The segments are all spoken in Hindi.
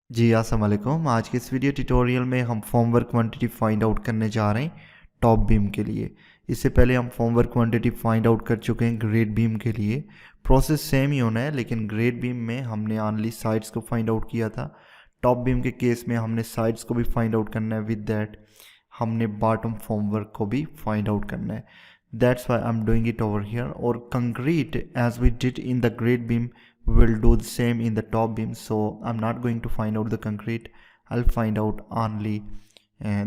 जी अस्सलाम वालेकुम। आज के इस वीडियो ट्यूटोरियल में हम फॉर्मवर्क क्वांटिटी फाइंड आउट करने जा रहे हैं टॉप बीम के लिए। इससे पहले हम फॉर्मवर्क क्वांटिटी फाइंड आउट कर चुके हैं ग्रेड बीम के लिए। प्रोसेस सेम ही होना है, लेकिन ग्रेड बीम में हमने ओनली साइड्स को फाइंड आउट किया था। टॉप बीम के केस में हमने साइड्स को भी फाइंड आउट करना है, विद दैट हमने बॉटम फॉर्मवर्क को भी फाइंड आउट करना है। That's why I am doing it over here. और concrete as we did in the grade beam will do the same in the top beam, so I'm not going to find out the concrete. I'll find out only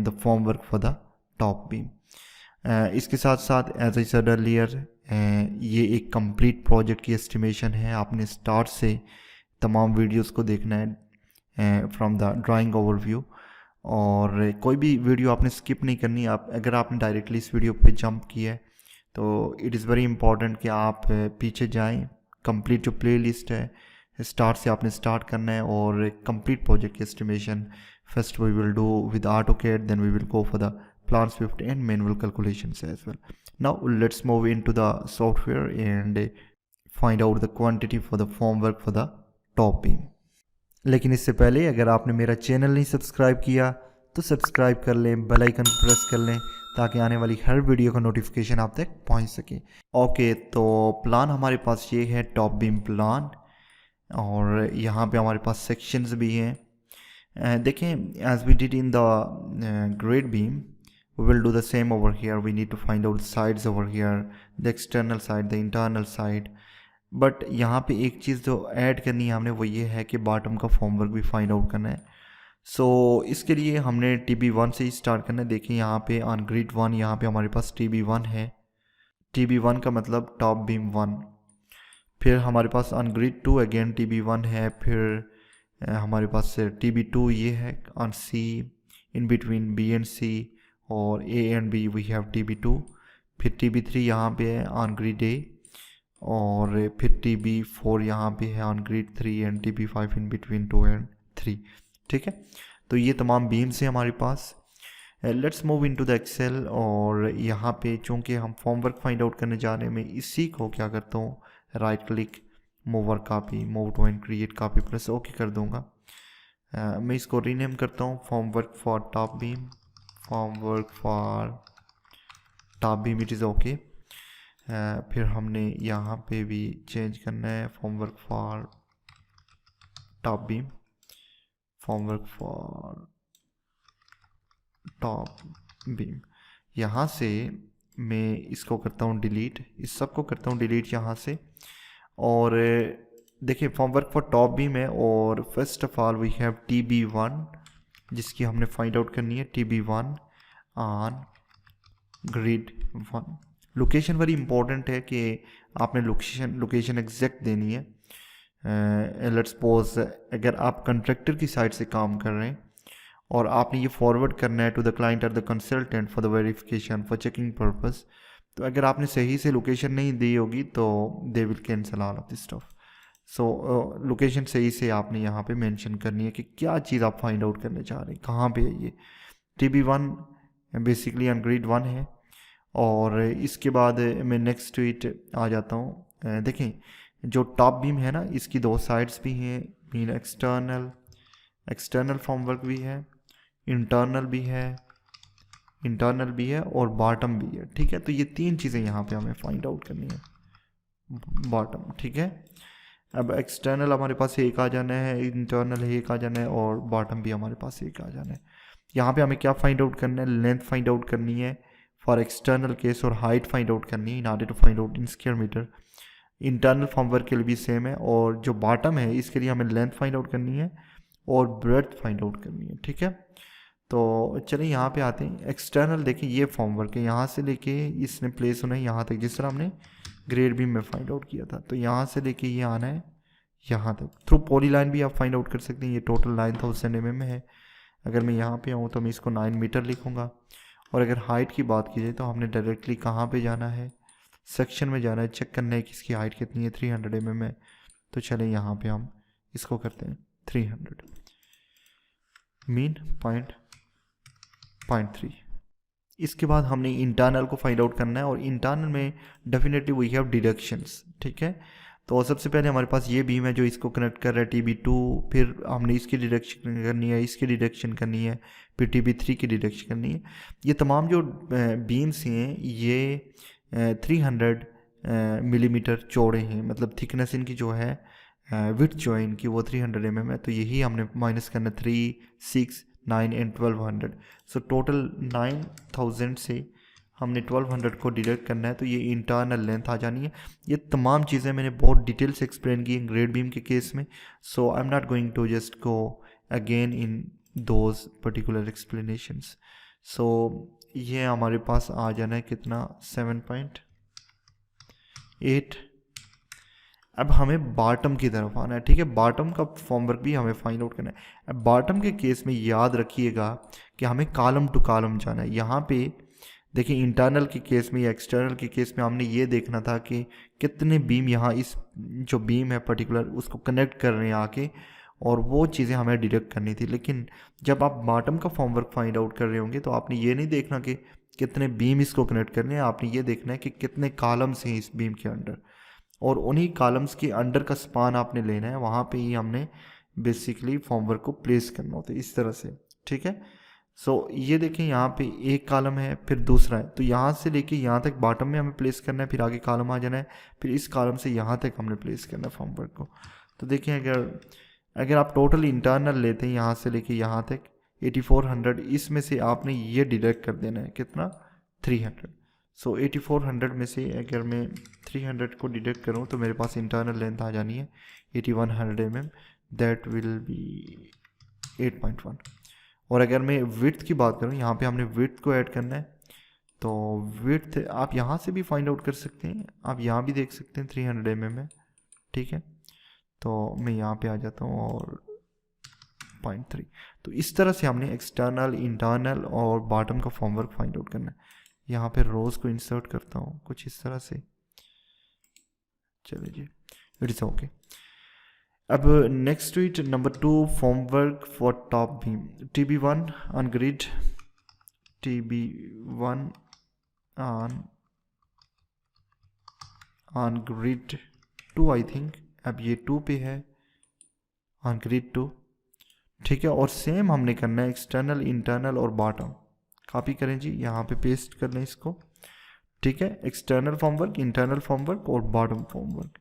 the formwork for the top beam. इसके साथ साथ एज आई सेड अर्लियर, ये एक कंप्लीट प्रोजेक्ट की एस्टिमेशन है। आपने स्टार्ट से तमाम वीडियोस को देखना है फ्रॉम द ड्राइंग ओवरव्यू, और कोई भी वीडियो आपने स्किप नहीं करनी। आप अगर आपने डायरेक्टली इस वीडियो पे जंप किया है तो इट इज़ वेरी इंपॉर्टेंट कि आप पीछे जाएं। कंप्लीट जो प्लेलिस्ट है स्टार्ट से आपने स्टार्ट करना है, और कंप्लीट प्रोजेक्ट की estimation first we will do with AutoCAD, then we will go for the Plan Swift and manual calculations as well. Now let's move into the software and find out the quantity for the formwork for the top beam. लेकिन इससे पहले अगर आपने मेरा चैनल नहीं सब्सक्राइब किया तो सब्सक्राइब कर लें, बेल आइकन प्रेस कर लें ताकि आने वाली हर वीडियो का नोटिफिकेशन आप तक पहुंच सके। ओके, तो प्लान हमारे पास ये है टॉप बीम प्लान, और यहाँ पे हमारे पास सेक्शंस भी हैं। देखें, as we did in the grade beam we will do the same over here. We need to find out sides over here, the external side, the internal side. But यहाँ पे एक चीज़ जो ऐड करनी है हमने वो ये है कि बॉटम का फॉर्मवर्क भी फाइंड आउट करना है। सो इसके लिए हमने TB1 से ही स्टार्ट करना है। देखिए यहाँ पे ऑन ग्रिड 1 यहाँ पे हमारे पास TB1 है। TB1 का मतलब टॉप बीम 1। फिर हमारे pass on grid 2 again TB1 है। फिर हमारे पास TB2 ये है on C, in between B and C, और A and B we have TB2। फिर TB3 यहाँ पे है ऑन ग्रिड A, और फिर TB4 यहाँ पे है on grid 3 and TB5 in between 2 and 3। ठीक है, तो ये तमाम बीम्स हैं हमारे पास। Let's move into the Excel, और यहाँ पे चूँकि हम फॉर्मवर्क फाइंड आउट करने जा रहे हैं, मैं इसी को क्या करता हूँ, राइट क्लिक, मूव और copy, move to and create copy, press okay कर दूँगा। मैं इसको रीनेम करता हूँ formwork for top beam, formwork for top beam, it is okay. फिर हमने यहाँ पे भी चेंज करना है formwork for top beam, formwork for top beam. यहाँ से मैं इसको करता हूँ डिलीट, इस सब को करता हूँ डिलीट यहाँ से। और देखिए फॉर्मवर्क फॉर टॉप बीम है, और first of all we have TB1 जिसकी हमने फाइंड आउट करनी है। TB1 on grid 1। Location very important है कि आपने लोकेशन एग्जैक्ट देनी है। लेट्स सपोज अगर आप कंट्रैक्टर की साइड से काम कर रहे हैं और आपने ये फॉरवर्ड करना है टू द क्लाइंट और the consultant for the verification for checking purpose, तो अगर आपने सही से लोकेशन नहीं दी होगी तो they will cancel all of this stuff. So location सही से आपने यहाँ पे मेंशन करनी है कि क्या चीज़ आप फाइंड आउट करने चाह रहे हैं, कहाँ पे है ये। TB1 बेसिकली ऑन ग्रिड 1 है। और इसके बाद मैं नेक्स्ट ट्वीट आ जाता हूँ। देखें जो टॉप बीम है ना, इसकी दो साइड्स भी हैं, मीन एक्सटर्नल फॉर्मवर्क भी है, इंटरनल भी है और बॉटम भी है। ठीक है, तो ये तीन चीज़ें यहाँ पे हमें फाइंड आउट करनी है, बॉटम। ठीक है, अब एक्सटर्नल हमारे पास एक आ जाना है, इंटरनल एक आ जाना है, और बॉटम भी हमारे पास एक आ जाना है। यहाँ पे हमें क्या फाइंड आउट करना है, लेंथ फाइंड आउट करनी है फॉर एक्सटर्नल केस, और हाइट फाइंड आउट करनी है in order to find out in square metre. Internal formwork के लिए भी सेम है, और जो बॉटम है इसके लिए हमें लेंथ फाइंड आउट करनी है और ब्रेड्थ फाइंड आउट करनी है। ठीक है, तो चलिए यहाँ पे आते हैं। एक्सटर्नल देखिए ये फॉर्मवर्क है, यहाँ से लेके इसने प्लेस होना है यहाँ तक, जिस तरह हमने ग्रेड बीम में फाइंड आउट किया था। तो यहाँ से लेके ये आना है यहाँ तक। थ्रू पॉलीलाइन भी आप फाइंड आउट कर सकते हैं। ये टोटल 9000 mm में है। अगर मैं यहाँ पे आऊँ तो मैं इसको 9 मीटर लिखूँगा। और अगर हाइट की बात की जाए तो हमने डायरेक्टली कहाँ पे जाना है, सेक्शन में जाना है, चेक करना है कि इसकी हाइट कितनी है, 300 mm है। तो चले यहाँ पे हम इसको करते हैं 300, मीन 0.3। इसके बाद हमने इंटरनल को फाइंड आउट करना है, और इंटरनल में डेफिनेटली वी हैव डिडक्शंस। ठीक है, तो सबसे पहले हमारे पास ये बीम है जो इसको कनेक्ट कर रहा है TB2, फिर हमने इसकी डिडक्शन करनी है, इसकी डिडक्शन करनी है, फिर TB3 की डिडक्शन करनी है। ये तमाम जो बीम्स हैं ये 300 मिलीमीटर चौड़े हैं, मतलब थिकनेस इनकी जो है विड्थ जो है इनकी वो 300 mm है। तो यही हमने माइनस करना 3, 6, 9 एंड 1200। सो टोटल 9000 से हमने 1200 को डिडक्ट करना है, तो ये इंटरनल लेंथ आ जानी है। ये तमाम चीज़ें मैंने बहुत डिटेल से एक्सप्लेन की ग्रेड बीम के केस में, so I am not going to just go again in those particular explanations. So ये हमारे पास आ जाना है कितना, 7.8। अब हमें बॉटम की तरफ आना है, ठीक है। बॉटम का फॉर्मवर्क भी हमें फाइंड आउट करना है। अब बॉटम के केस में याद रखिएगा कि हमें कॉलम टू कॉलम जाना है। यहाँ पे देखिए इंटरनल के केस में या एक्सटर्नल के केस में हमने ये देखना था कि कितने बीम यहाँ इस जो बीम है पर्टिकुलर उसको कनेक्ट कर रहे हैं आके, और वो चीज़ें हमें डिडक्ट करनी थी। लेकिन जब आप बॉटम का फॉर्मवर्क फाइंड आउट कर रहे होंगे तो आपने ये नहीं देखना कि कितने बीम इसको कनेक्ट करने हैं, आपने ये देखना है कि कितने कॉलम्स हैं इस बीम के अंडर, और उन्हीं कॉलम्स के अंडर का स्पान आपने लेना है। वहाँ पे ही हमने बेसिकली फॉर्मवर्क को प्लेस करना होता है इस तरह से, ठीक है। सो ये देखें यहाँ पे एक कॉलम है, फिर दूसरा है, तो यहाँ से लेके यहाँ तक बॉटम में हमें प्लेस करना है, फिर आगे कॉलम आ जाना है, फिर इस कॉलम से यहाँ तक हमने प्लेस करना है फॉर्मवर्क को। तो देखें अगर आप टोटल इंटरनल लेते हैं यहाँ से लेके यहाँ तक 8400, इसमें से आपने ये डिडक्ट कर देना है कितना, 300। सो 8400 में से अगर मैं 300 को डिडक्ट करूँ तो मेरे पास इंटरनल लेंथ आ जानी है 8100 mm, दैट विल बी 8.1। और अगर मैं विड्थ की बात करूँ, यहाँ पे हमने विड्थ को ऐड करना है, तो विड्थ आप यहाँ से भी फाइंड आउट कर सकते हैं, आप यहाँ भी देख सकते हैं 300 mm है, ठीक है। तो मैं यहाँ पे आ जाता हूँ और 0.3। तो इस तरह से हमने एक्सटर्नल, इंटरनल और बॉटम का फॉर्मवर्क फाइंड आउट करना है। यहाँ पे रोज को इंसर्ट करता हूँ कुछ इस तरह से, चलिए जी, इट इज ओके। अब next it number 2, formwork for top beam TB1 on grid, TB1 on grid 2 I think. अब ये 2 पे है ऑन ग्रिड 2, ठीक है। और सेम हमने करना है एक्सटर्नल, इंटरनल और बॉटम। कॉपी करें जी, यहाँ पे पेस्ट कर लें इसको, ठीक है। एक्सटर्नल फॉर्मवर्क, इंटरनल फॉर्मवर्क और बॉटम फॉर्मवर्क।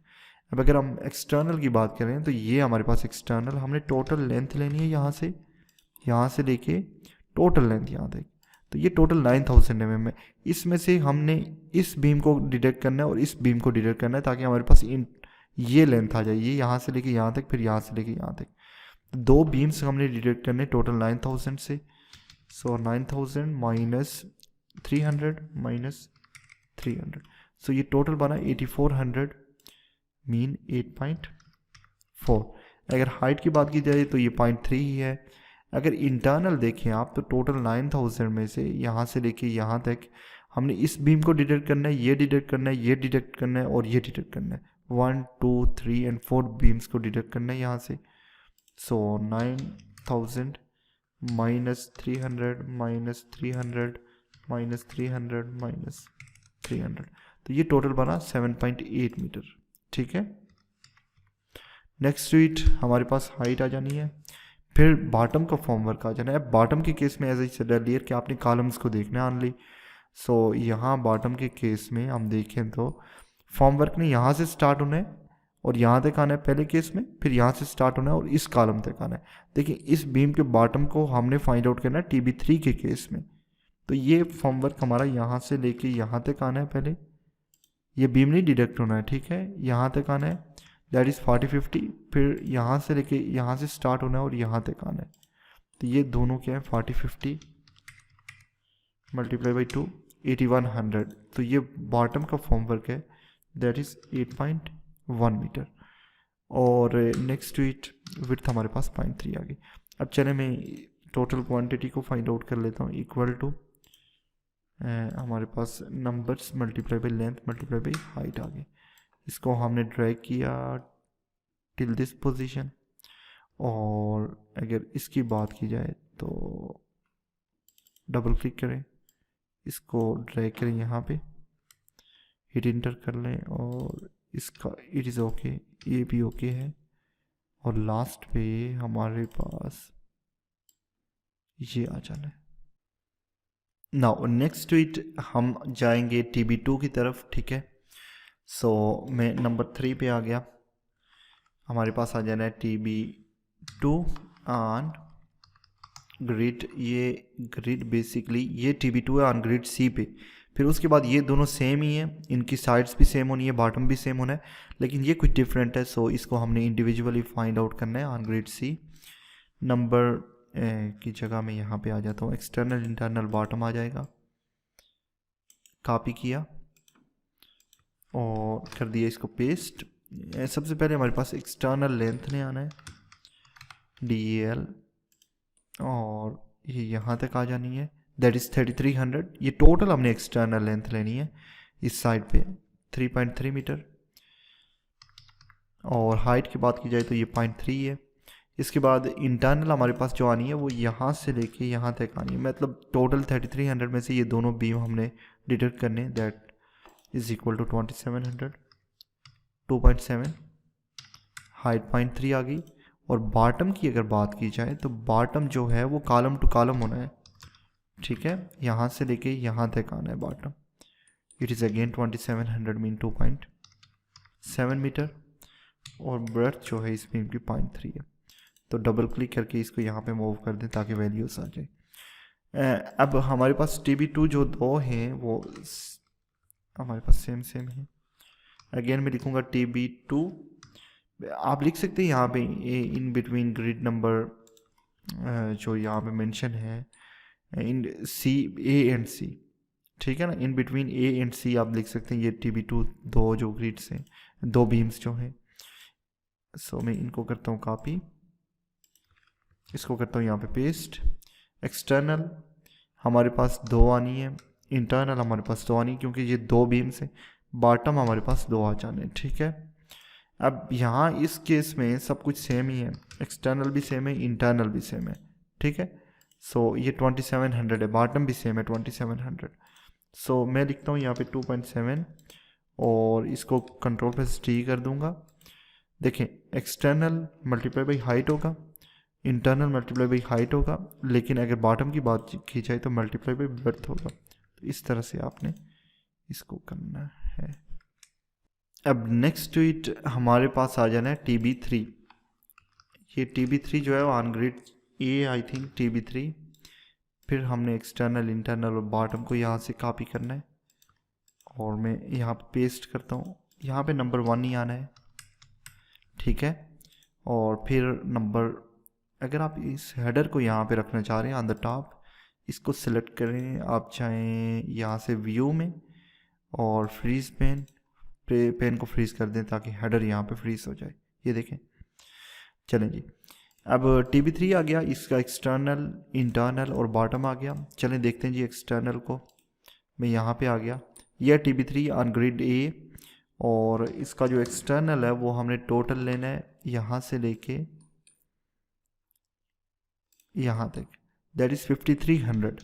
अब अगर हम एक्सटर्नल की बात करें तो ये हमारे पास एक्सटर्नल, हमने टोटल लेंथ लेनी है यहाँ से लेके टोटल लेंथ यहाँ तक, तो ये टोटल 9000 mm है। इसमें से हमने इस बीम को डिडक्ट करना है और इस बीम को डिडक्ट करना है, ताकि हमारे पास ये लेंथ आ जाए, ये यहाँ से लेके यहाँ तक, फिर यहाँ से लेके यहाँ तक। दो बीम्स हमने डिडक्ट करने टोटल 9000 से। सो 9000 माइनस 300, सो ये टोटल बना 8400 मीन 8.4। अगर हाइट की बात की जाए तो ये 0.3 ही है। अगर इंटरनल देखें आप तो टोटल 9000 में से यहाँ से लेके यहाँ तक हमने इस बीम को डिडक्ट करना है, ये डिडक्ट करना है, ये डिडक्ट करना है और ये डिडक्ट करना है। 1, 2, 3 एंड 4 बीम्स को डिडक्ट करना है यहाँ से। सो 9000 माइनस 300 माइनस 300 माइनस 300 माइनस 300, तो ये टोटल बना 7.8 मीटर, ठीक है। नेक्स्ट स्वीट हमारे पास हाइट आ जानी है, फिर बॉटम का फॉर्मवर्क आ जाना है। बॉटम के केस में एज आई सेड अर्लियर कि आपने कॉलम्स को देखना है ओनली। सो यहाँ बॉटम के केस में हम देखें तो फॉर्मवर्क ने यहाँ से स्टार्ट होना है और यहाँ तक आना है पहले केस में, फिर यहाँ से स्टार्ट होना है और इस कॉलम तक आना है। देखिए इस बीम के बॉटम को हमने फाइंड आउट करना है TB3 के केस में, तो ये फॉर्मवर्क हमारा यहाँ से लेके यहाँ तक आना है, पहले ये बीम नहीं डिडक्ट होना है, ठीक है। यहाँ तक आना है, दैट इज़ 40-50, फिर यहाँ से लेके यहाँ से स्टार्ट होना है और यहाँ तक आना है। तो ये दोनों क्या है, 40-50 मल्टीप्लाई बाई 2, 8100। तो ये बॉटम का फॉर्मवर्क है, दैट इज़ 8.1 मीटर। और नेक्स्ट विड्थ हमारे पास 0.3 आ गई। अब चले मैं टोटल क्वांटिटी को फाइंड आउट कर लेता हूँ। इक्वल टू हमारे पास numbers multiply by length multiply by height आ गई। इसको हमने ड्रैग किया टिल दिस पोजीशन, और अगर इसकी बात की जाए तो डबल क्लिक करें, इसको ड्रैग करें यहाँ पे, हिट इंटर कर लें और इसका इट इज़ ओके, ये भी ओके है। और लास्ट पे हमारे पास ये आ जाना है। नाउ नेक्स्ट टू इट हम जाएंगे TB2 की तरफ, ठीक है। सो मैं नंबर 3 पे आ गया, हमारे पास आ जाना है TB2 ऑन ग्रिड। ये ग्रिड बेसिकली ये TB2 है ऑन ग्रिड C पे। फिर उसके बाद ये दोनों सेम ही है, इनकी साइड्स भी सेम होनी है, बॉटम भी सेम होना है, लेकिन ये कुछ डिफरेंट है। सो इसको हमने इंडिविजुअली फाइंड आउट करना है ऑन ग्रिड C। नंबर की जगह मैं यहाँ पे आ जाता हूँ, एक्सटर्नल इंटरनल बॉटम आ जाएगा, कॉपी किया और कर दिया इसको पेस्ट। सबसे पहले हमारे पास एक्सटर्नल लेंथ ने आना है DEL, और ये यहाँ तक आ जानी है, दैट इज़ 3300। ये टोटल हमने एक्सटर्नल लेंथ लेनी है इस साइड पे 3.3 मीटर। और हाइट की बात की जाए तो ये 0.3 है। इसके बाद इंटरनल हमारे पास जो आनी है वो यहाँ से लेके यहाँ तक आनी है, मतलब टोटल 3300 में से ये दोनों बीम हमने डिडक्ट करने, that is equal to 2700। 2.7 height 0.3 आ गई। और बॉटम की अगर बात की जाए तो बॉटम जो है वो कॉलम टू कॉलम होना है, ठीक है, यहाँ से लेके यहाँ तक आना है bottom. It is again 2700 mean 2.7 metre. और ब्रेथ जो है इस बीम की 0.3 है। तो डबल क्लिक करके इसको यहाँ पे मूव कर दें ताकि वैल्यूज आ जाए। अब हमारे पास TB2 जो दो हैं वो हमारे पास सेम है। अगेन मैं लिखूँगा TB2, आप लिख सकते हैं यहाँ पे इन बिटवीन ग्रिड नंबर जो यहाँ पे मेंशन है इन A एंड C, ठीक है ना, in between A and C आप लिख सकते हैं। ये TB2 दो जो ग्रिड्स हैं, दो बीम्स जो हैं। सो मैं इनको करता हूँ कॉपी, इसको करता हूँ यहाँ पे पेस्ट। एक्सटर्नल हमारे पास दो आनी है, इंटरनल हमारे पास दो आनी, क्योंकि ये दो बीम्स हैं। बॉटम हमारे पास दो आ जाने, ठीक है। अब यहाँ इस केस में सब कुछ सेम ही है, एक्सटर्नल भी सेम है, इंटरनल भी सेम है, ठीक है। सो ये 2700 है, बॉटम भी सेम है 2700। सो मैं लिखता हूँ यहाँ पे 2.7 और इसको कंट्रोल प्लस T कर दूंगा। देखें एक्सटर्नल मल्टीप्लाई बाई हाइट होगा, इंटरनल मल्टीप्लाई बाई हाइट होगा, लेकिन अगर बॉटम की बात की जाए तो मल्टीप्लाई बाई ब्रेड्थ होगा। तो इस तरह से आपने इसको करना है। अब नेक्स्ट टू इट हमारे पास आ जाना है TB3। ये TB3 जो है वो on grid A I think TB3। फिर हमने एक्सटर्नल इंटरनल और बॉटम को यहाँ से कॉपी करना है और मैं यहाँ पे पेस्ट करता हूँ। यहाँ पे नंबर 1 ही आना है, ठीक है। और फिर नंबर, अगर आप इस हेडर को यहाँ पे रखना चाह रहे हैं ऑन द टॉप, इसको सिलेक्ट करें, आप चाहें यहाँ से व्यू में और फ्रीज पेन को फ्रीज कर दें ताकि हेडर यहाँ पे फ्रीज हो जाए। ये देखें, चलें जी। अब TB3 आ गया, इसका एक्सटर्नल इंटरनल और बॉटम आ गया। चलें देखते हैं जी एक्सटर्नल को। मैं यहाँ पे आ गया, यह TB3 ऑन ग्रिड A, और इसका जो एक्सटर्नल है वो हमने टोटल लेना है यहाँ से लेके यहाँ तक, that is 5300।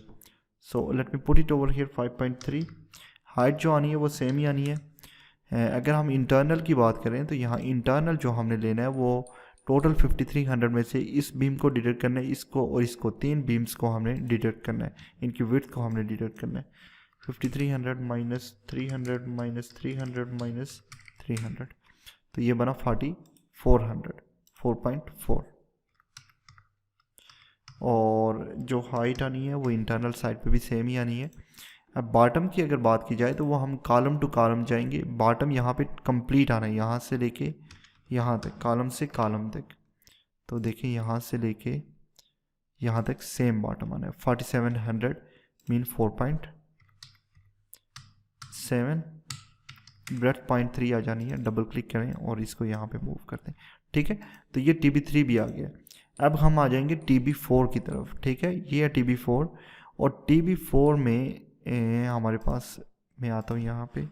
So let me put it over here 5.3। Height जो आनी है वो सेम ही आनी है। अगर हम इंटरनल की बात करें तो यहाँ इंटरनल जो हमने लेना है वो टोटल 5300 में से इस बीम को डिडक्ट करना है, इसको और इसको, तीन बीम्स को हमने डिडक्ट करना है, इनकी विड्थ को हमने डिडक्ट करना है। 5300 माइनस 300 माइनस 300 माइनस 300, तो ये बना 4400, 4.4। और जो हाइट आनी है वो इंटरनल साइड पे भी सेम ही आनी है। अब बॉटम की अगर बात की जाए तो वो हम कॉलम टू कॉलम जाएंगे। बॉटम यहाँ पे कंप्लीट आना है, यहाँ से लेके यहाँ तक, कॉलम से कॉलम तक। तो देखिए यहाँ से लेके यहाँ तक सेम बॉटम आना है। 4700 मीन 4.7, ब्रेथ 0.3 आ जानी है। डबल क्लिक करें और इसको यहाँ पे मूव करते हैं, ठीक है। तो ये TB3 भी आ गया। अब हम आ जाएंगे TB4 की तरफ, ठीक है। ये है TB4, और TB4 में हमारे पास, मैं आता हूँ यहाँ पे।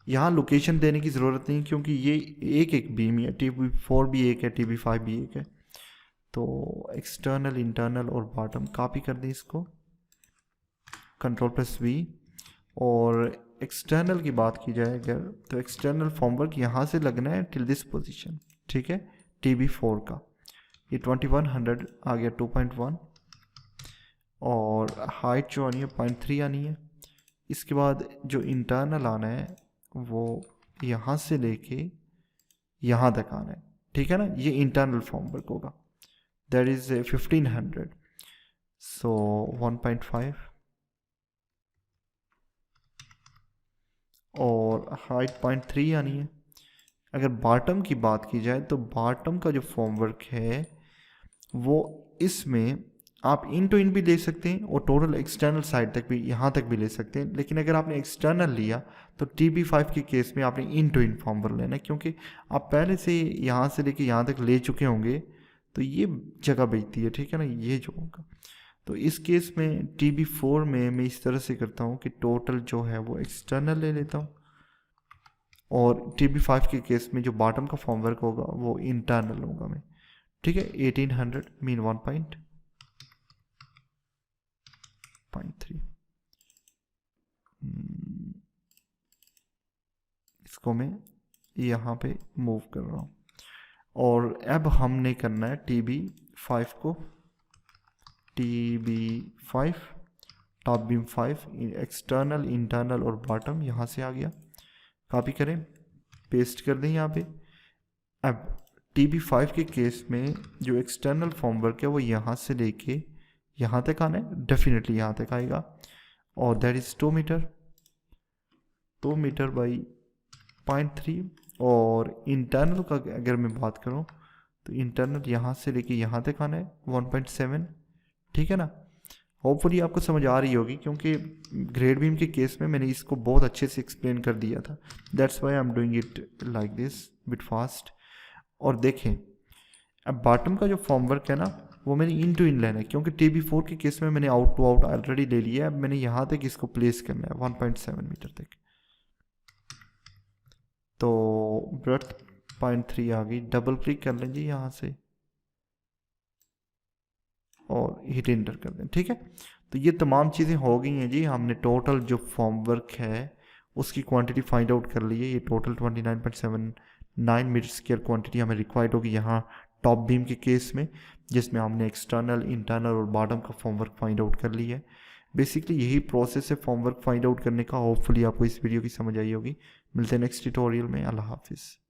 यहाँ लोकेशन देने की ज़रूरत नहीं क्योंकि ये एक बीम है, TB4 भी एक है, TB5 भी एक है। तो एक्सटर्नल इंटरनल और बॉटम कॉपी कर दें इसको, कंट्रोल प्लस V, और एक्सटर्नल की बात की जाए अगर, तो एक्सटर्नल फॉर्मवर्क यहाँ से लगना है टिल दिस पोजीशन, ठीक है, TB4 का। ये 2100 आ गया 2.1, और हाइट जो आनी है 0.3 आनी है। इसके बाद जो इंटरनल आना है वो यहाँ से लेके यहाँ तक आना है, ठीक है ना, ये इंटरनल फॉर्मवर्क होगा। दैट इज 1500, सो 1.5, और हाइट 0.3 आनी है। अगर बॉटम की बात की जाए तो बॉटम का जो फॉर्मवर्क है वो इसमें आप इन टू इन भी ले सकते हैं और टोटल एक्सटर्नल साइड तक भी, यहाँ तक भी ले सकते हैं। लेकिन अगर आपने एक्सटर्नल लिया तो TB5 के केस में आपने इन टू इन फॉर्मवर्क लेना है, क्योंकि आप पहले से यहाँ से लेके यहाँ तक ले चुके होंगे, तो ये जगह बचती है, ठीक है ना, ये जो होगा। तो इस केस में TB4 में मैं इस तरह से करता हूँ कि टोटल जो है वो एक्सटर्नल ले लेता हूँ, और TB5 के केस में जो बॉटम का फॉर्मवर्क होगा वो इंटरनल होगा मैं, ठीक है। 1800 मीन 1.3, इसको मैं यहाँ पे मूव कर रहा हूँ। और अब हमने करना है TB5 को, TB5 top beam 5, external, internal और बॉटम यहाँ से आ गया। कॉपी करें, पेस्ट कर दें यहाँ पे। अब TB5 के केस में जो एक्सटर्नल फॉर्मवर्क है वो यहाँ से लेके यहाँ तक आना है, डेफिनेटली यहाँ तक आएगा, और that is 2 metre, 2 metre by 0.3। और इंटरनल का अगर मैं बात करूँ तो इंटरनल यहाँ से लेके यहाँ तक आना है 1.7, ठीक है ना। होपफुली आपको समझ आ रही होगी, क्योंकि ग्रेड बीम के केस में मैंने इसको बहुत अच्छे से एक्सप्लेन कर दिया था। That's why I am doing it like this bit fast. और देखें, अब बॉटम का जो फॉर्मवर्क है ना वो मैंने इन टू इन लेना है, क्योंकि TB4 के केस में मैंने आउट टू आउट ऑलरेडी ले लिया है। अब मैंने यहाँ तक इसको प्लेस करना है 1.7 मीटर तक, तो ब्रेथ 0.3 आ गई। डबल क्लिक कर लें जी यहाँ से और हिट एंटर कर दें, ठीक है। तो ये तमाम चीज़ें हो गई हैं जी। हमने टोटल जो फॉर्मवर्क है उसकी क्वांटिटी फाइंड आउट कर ली है। ये टोटल 29.79 मीटर स्क्वायर क्वांटिटी हमें रिक्वायर्ड होगी यहाँ टॉप बीम के केस में, जिसमें हमने एक्सटर्नल, इंटरनल और बॉटम का फॉर्मवर्क फाइंड आउट कर लिया है। बेसिकली यही प्रोसेस है फॉर्मवर्क फाइंड आउट करने का। होपफुली आपको इस वीडियो की समझ आई होगी। मिलते हैं नेक्स्ट ट्यूटोरियल में। अल्लाह हाफिज़।